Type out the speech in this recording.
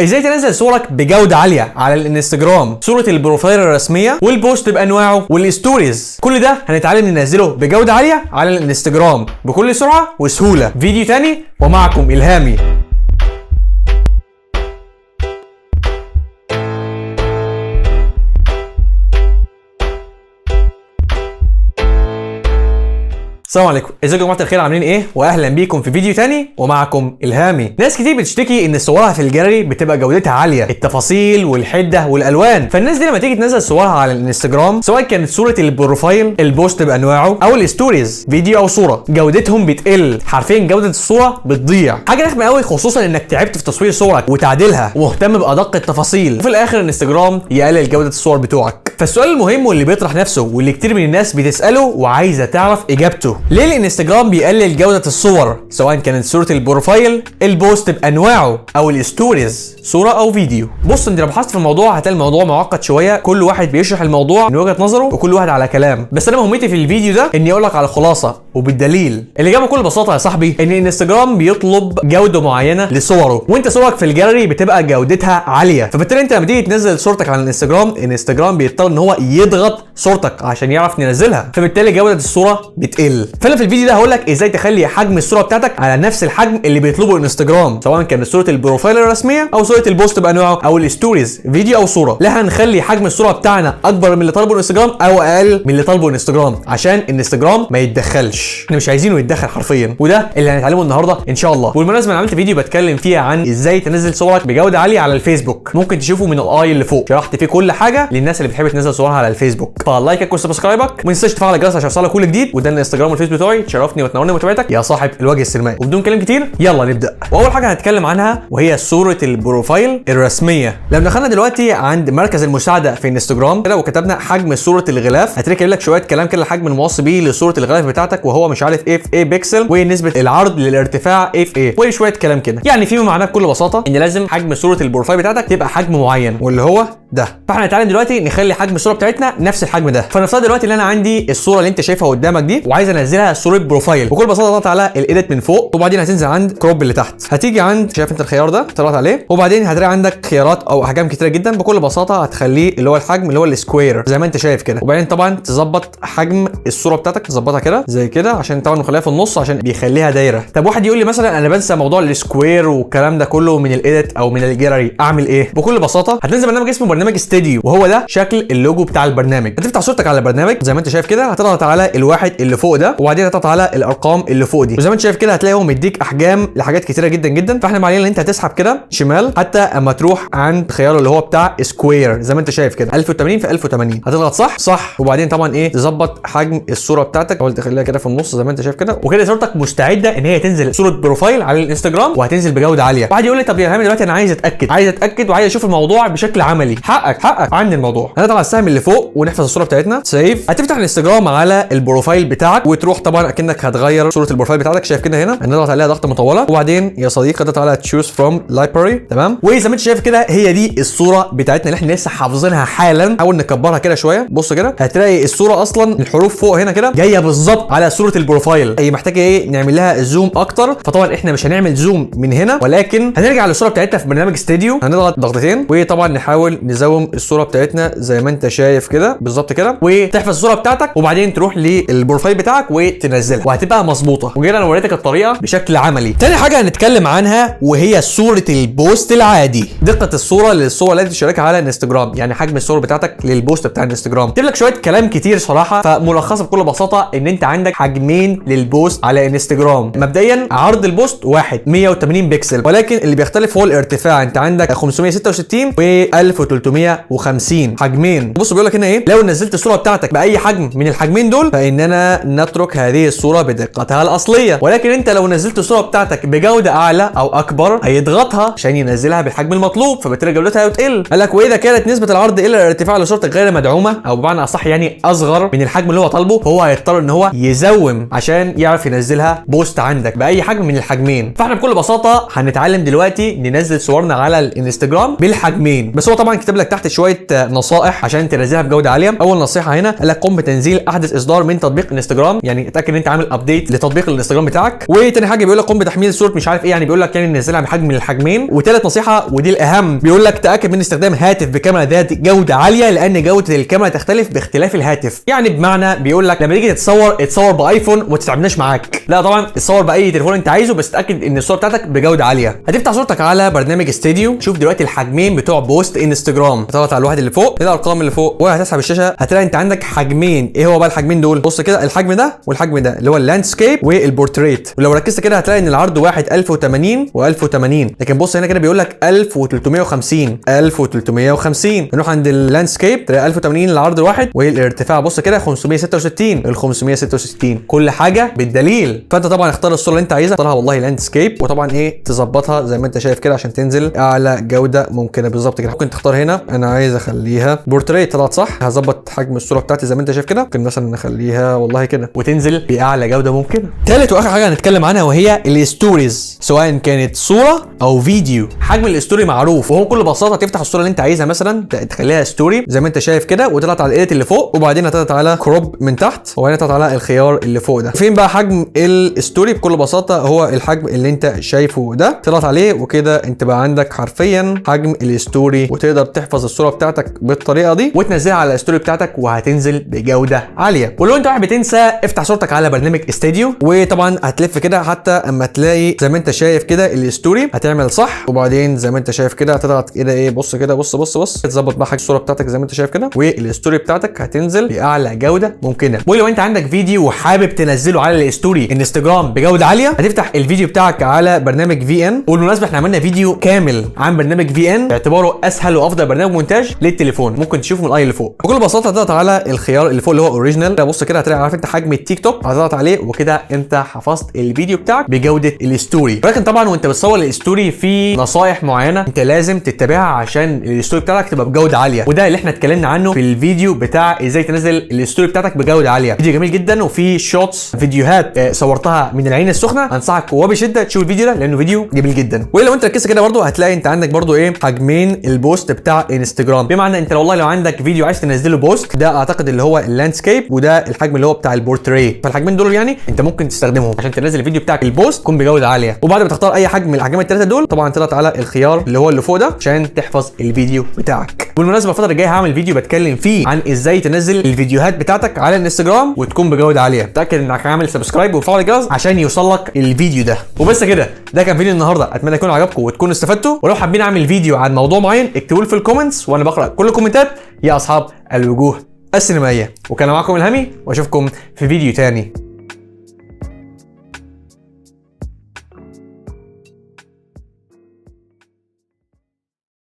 ازاي تنزل صورك بجوده عاليه على الانستجرام، صوره البروفايل الرسميه والبوست بانواعه والستوريز، كل ده هنتعلم ننزله بجوده عاليه على الانستجرام بكل سرعه وسهوله. فيديو تاني ومعكم إلهامي. السلام عليكم، ازيكم يا جماعه الخير، عاملين ايه؟ واهلا بيكم في فيديو تاني ومعكم إلهامي. ناس كتير بتشتكي ان صورها في الجاليري بتبقى جودتها عاليه، التفاصيل والحده والالوان. فالناس دي لما تيجي تنزل صورها على الانستجرام، سواء كانت صوره البروفايل، البوست بانواعه، او الستوريز فيديو او صوره، جودتهم بتقل، حرفيا جوده الصوره بتضيع. حاجه رخمه قوي، خصوصا انك تعبت في تصوير صورك وتعديلها ومهتم بادق التفاصيل، وفي الاخر الانستجرام يقلل جوده الصور بتوعك. فالسؤال المهم واللي بيطرح نفسه واللي كتير من الناس بتساله وعايزه تعرف اجابته، ليه الانستجرام بيقلل جودة الصور سواء كانت صورة البروفايل، البوست بانواعه، او الستوريز صورة او فيديو؟ بص، انت لو بحثت في الموضوع هتلاقي الموضوع معقد شوية، كل واحد بيشرح الموضوع من وجهة نظره وكل واحد على كلام. بس انا مهمتي في الفيديو ده اني اقول لك على الخلاصة وبالدليل. الاجابة بكل بساطة يا صاحبي ان الانستجرام بيطلب جودة معينة لصوره، وانت صورك في الجاليري بتبقى جودتها عالية، فبالتالي انت لما تيجي تنزل صورتك على الانستجرام بيضطر ان هو يضغط صورتك عشان يعرف ينزلها، فبالتالي جودة الصورة بتقل. فانا في الفيديو ده هقول لك ازاي تخلي حجم الصوره بتاعتك على نفس الحجم اللي بيطلبه الانستجرام، سواء كانت صوره البروفايل الرسميه او صوره البوست بانواعه او الستوريز فيديو او صوره. لا هنخلي حجم الصوره بتاعنا اكبر من اللي طلبه الانستجرام او اقل من اللي طلبه الانستجرام، عشان الانستجرام ما يتدخلش، احنا مش عايزينه يتدخل حرفيا، وده اللي هنتعلمه النهارده ان شاء الله. والمناسبه انا عملت فيديو بتكلم فيه عن ازاي تنزل صورك بجوده عاليه على الفيسبوك، ممكن تشوفه من الاي اللي فوق، شرحت فيه كل حاجه للناس اللي بتحب تنزل صورها على الفيسبوك. فلايكك وسبسكرايبك، وما تنساش تفعل الجرس عشان يوصلك كل جديد، وده الانستجرام والفيسبوك بتوعي. تشرفني وتنورني متابعتك يا صاحب الوجه السلماني. وبدون كلام كتير يلا نبدا. واول حاجه هنتكلم عنها وهي صوره البروفايل الرسميه. لو دخلنا دلوقتي عند مركز المساعده في انستجرام كده وكتبنا حجم صوره الغلاف، هتلاقي كاتب لك شويه كلام كده، الحجم الموصي بيه لصوره الغلاف بتاعتك وهو مش عارف ايه في ايه بكسل، ونسبه العرض للارتفاع ايه في ايه، وشويه كلام كده. يعني فيما معناه بكل بساطه ان لازم حجم صوره البروفايل بتاعتك تبقى حجم معين، واللي هو ده. فاحنا هنتعلم دلوقتي نخلي حجم الصوره بتاعتنا نفس الحجم ده. فنفترض دلوقتي ان انا عندي الصوره اللي انت شايفها قدامك دي وعايز انزلها صوره بروفايل، بكل بساطه تضغط على الايديت من فوق، وبعدين هتنزل عند كروب اللي تحت، هتيجي عند شايف انت الخيار ده تضغط عليه، وبعدين هتلاقي عندك خيارات او احجام كتيره جدا. بكل بساطه هتخليه اللي هو الحجم اللي هو السكوير زي ما انت شايف كده، وبعدين طبعا تظبط حجم الصوره بتاعتك، تظبطها كده زي كده عشان طبعا نخليها في النص عشان بيخليها دايره. طب واحد يقول لي مثلا انا بنسى موضوع السكوير والكلام ده كله من الايديت او من الجاليري، اعمل ايه؟ بكل بساطه هتنزل برنامج اسمه برنامج ستوديو، وهو ده شكل اللوجو بتاع البرنامج. هتفتح صورتك على البرنامج زي ما انت شايف كده، هتضغط على الواحد اللي فوق ده، وبعدين هتضغط على الارقام اللي فوق دي، وزي ما انت شايف كده هتلاقي هو مديك احجام لحاجات كتيره جدا جدا. فاحنا معلين ان انت هتسحب كده شمال حتى اما تروح عند خيار اللي هو بتاع سكوير زي ما انت شايف كده 1080 في 1080، هتضغط صح، وبعدين طبعا ايه تظبط حجم الصوره بتاعتك، حاول تخليها كده في النص زي ما انت شايف كده، وكده صورتك مستعده ان هي تنزل صوره بروفايل على الانستجرام وهتنزل بجوده عاليه. واحد يقول لي طب يا إلهامي دلوقتي انا عايز اتاكد وعايز اشوف الموضوع بشكل عملي. حقك عند الموضوع. هنضغط على السهم اللي فوق ونحفظ الصوره بتاعتنا سيف. هتفتح الانستجرام على البروفايل بتاعك وتروح طبعا اكنك هتغير صوره البروفايل بتاعتك، شايف كده هنا هنضغط عليها ضغطه مطوله، وبعدين يا صديقي اضغط على تشوز فروم لايبراري، تمام. وزي ما انت شايف كده هي دي الصوره بتاعتنا اللي احنا لسه حافظينها حالا. حاول نكبرها كده شويه، بص كده هتلاقي الصوره اصلا الحروف فوق هنا كده جايه بالظبط على صوره البروفايل، هي محتاجه ايه نعمل لها زوم اكتر. فطبعا احنا مش هنعمل زوم من هنا، ولكن هنرجع للصوره بتاعتنا في برنامج ستوديو، هنضغط ضغطتين وطبعا نحاول نزوم الصوره بتاعتنا زي ما انت شايف كده بالظبط كده، وتحفظ الصوره بتاعتك وبعدين تروح للبروفايل بتاعك وتنزلها وهتبقى مظبوطه. وكده انا وريتك الطريقه بشكل عملي. تاني حاجه هنتكلم عنها وهي صوره البوست العادي، دقه الصوره للصور اللي تشاركها على انستجرام، يعني حجم الصور بتاعتك للبوست بتاع انستجرام. جبت لك شويه كلام كتير صراحه، فملخصه بكل بساطه ان انت عندك حجمين للبوست على انستجرام. مبدئيا عرض البوست واحد 180 بكسل، ولكن اللي بيختلف هو الارتفاع، انت عندك 566 و 1350 حجمين. بص بيقول لك هنا ايه، لو نزلت الصوره بتاعتك باي حجم من الحجمين دول فاننا نترك هذه الصوره بدقتها الاصليه، ولكن انت لو نزلت الصوره بتاعتك بجوده اعلى او اكبر هيضغطها عشان ينزلها بالحجم المطلوب، فبالتالي جودتها هتقل. قال لك واذا كانت نسبه العرض الى الارتفاع لصورتك غير مدعومه، او بمعنى اصح يعني اصغر من الحجم اللي هو طالبه، فهو هيضطر ان هو يزوم عشان يعرف ينزلها بوست عندك باي حجم من الحجمين. فاحنا بكل بساطه هنتعلم دلوقتي ننزل صورنا على الانستجرام بالحجمين، بس هو طبعا كتب كاتب لك تحت شويه نصائح عشان تنزلها بجوده عاليه. اول نصيحه هنا قال لك قم بتنزيل احدث اصدار من تطبيق انستجرام، يعني اتاكد ان انت عامل ابديت لتطبيق الانستجرام بتاعك. وتاني حاجه بيقول لك قم بتحميل صوره مش عارف ايه، يعني بيقول لك يعني ننزلها بحجم من الحجمين. وثالث نصيحه ودي الاهم بيقول لك تاكد من استخدام هاتف بكاميرا ذات جوده عاليه، لان جوده الكاميرا تختلف باختلاف الهاتف. يعني بمعنى بيقول لك لما تيجي اتصور بايفون وما تتعبناش معاك، لا طبعا اتصور باي تليفون انت عايزه، بس تاكد ان الصوره بتاعتك بجوده عاليه. هتفتح صورتك على برنامج استوديو، شوف دلوقتي الحجمين بتوع بوست انستجرام، هتضغط على الواحد اللي فوق كده الارقام اللي فوق وهتسحب الشاشه، هتلاقي انت عندك حجمين. ايه هو بقى الحجمين دول؟ بص كده الحجم ده والحجم ده اللي هو اللاندسكيب والبورتريت. ولو ركزت كده هتلاقي ان العرض واحد 1080 و1080، لكن بص هنا كده بيقول لك 1350 1350. نروح عند اللاندسكيب تلاقي 1080 العرض الواحد، والارتفاع بص كده 566 ال 566. كل حاجه بالدليل. فانت طبعا اختار الصوره اللي انت عايزها، اختارها والله لاندسكيب، وطبعا ايه تظبطها زي ما انت شايف كده عشان تنزل اعلى جوده ممكنه بالظبط كده. ممكن تختار هنا انا عايز اخليها بورتريت، طلعت صح. هظبط حجم الصوره بتاعتي زي ما انت شايف كده، ممكن مثلا نخليها والله كده وتنزل باعلى جوده ممكنه. ثالث واخر حاجه هنتكلم عنها وهي الستوريز، سواء كانت صوره او فيديو. حجم الاستوري معروف، وهو بكل بساطه تفتح الصوره اللي انت عايزها مثلا تخليها ستوري زي ما انت شايف كده، وتضغط على الايديت اللي فوق، وبعدين هتضغط على كروب من تحت، وبعدين تضغط على الخيار اللي فوق ده. فين بقى حجم الستوري؟ بكل بساطه هو الحجم اللي انت شايفه ده، تضغط عليه وكده انت بقى عندك حرفيا حجم الستوري، وتقدر تحفظ الصوره بتاعتك بالطريقه دي وتنزلها على الستوري بتاعتك وهتنزل بجوده عاليه. ولو انت واحد بتنسى افتح صورتك على برنامج استوديو، وطبعا هتلف كده حتى اما تلاقي زي ما انت شايف كده الستوري هتعمل صح، وبعدين زي ما انت شايف كده هتضغط كده ايه بص كده بص تظبط بقى حجم الصوره بتاعتك زي ما انت شايف كده، والستوري بتاعتك هتنزل باعلى جوده ممكنه. ولو انت عندك فيديو وحابب تنزله على الستوري انستجرام بجوده عاليه، هتفتح الفيديو بتاعك على برنامج في ان. وبالمناسبه احنا عملنا فيديو كامل عن برنامج في ان باعتباره اسهل وافضل برنامج مونتاج للتليفون، ممكن تشوفه من الاي اللي فوق. بكل بساطه هتضغط على الخيار اللي فوق اللي هو اوريجينال، بص كده هتلاقي عارف انت حجم التيك توك، هتضغط عليه وكده انت حفظت الفيديو بتاعك بجوده الستوري. ولكن طبعا وانت بتصور الستوري في نصائح معينه انت لازم تتبعها عشان الستوري بتاعتك تبقى بجوده عاليه، وده اللي احنا اتكلمنا عنه في الفيديو بتاع ازاي تنزل الستوري بتاعتك بجوده عاليه. فيديو جميل جدا وفي شوتس فيديوهات صورتها من العين السخنه، انصحك وبشده تشوف الفيديو ده لانه فيديو جميل جدا. ولو انت ركزت كده برده هتلاقي انت عندك برده ايه حجمين البوست بتاع انستجرام، بمعنى انت والله لو عندك فيديو عايز تنزله بوست، ده اعتقد اللي هو اللاندسكيب، وده الحجم اللي هو بتاع البورتريه. فالحجمين دول يعني انت ممكن تستخدمهم عشان تنزل الفيديو بتاعك البوست يكون بجوده عاليه. وبعد ما تختار اي حجم من الاحجام الثلاثه دول طبعا تضغط على الخيار اللي هو اللي فوق ده عشان تحفظ الفيديو بتاعك. بالمناسبه الفتره الجايه هعمل فيديو بتكلم فيه عن ازاي تنزل الفيديوهات بتاعتك على الانستجرام وتكون بجوده عاليه. تاكد انك عامل سبسكرايب وفعل الجرس عشان يوصلك الفيديو ده. وبس كده، ده كان فيديو النهارده، اتمنى يكون عجبكم وتكونوا استفدتوا. ولو حابين اعمل فيديو عن موضوع معين اكتبوا لي في الكومنتس وانا بقرا كل الكومنتات يا اصحاب الوجوه السينمائيه. وكان معاكم الهامي واشوفكم في فيديو تاني.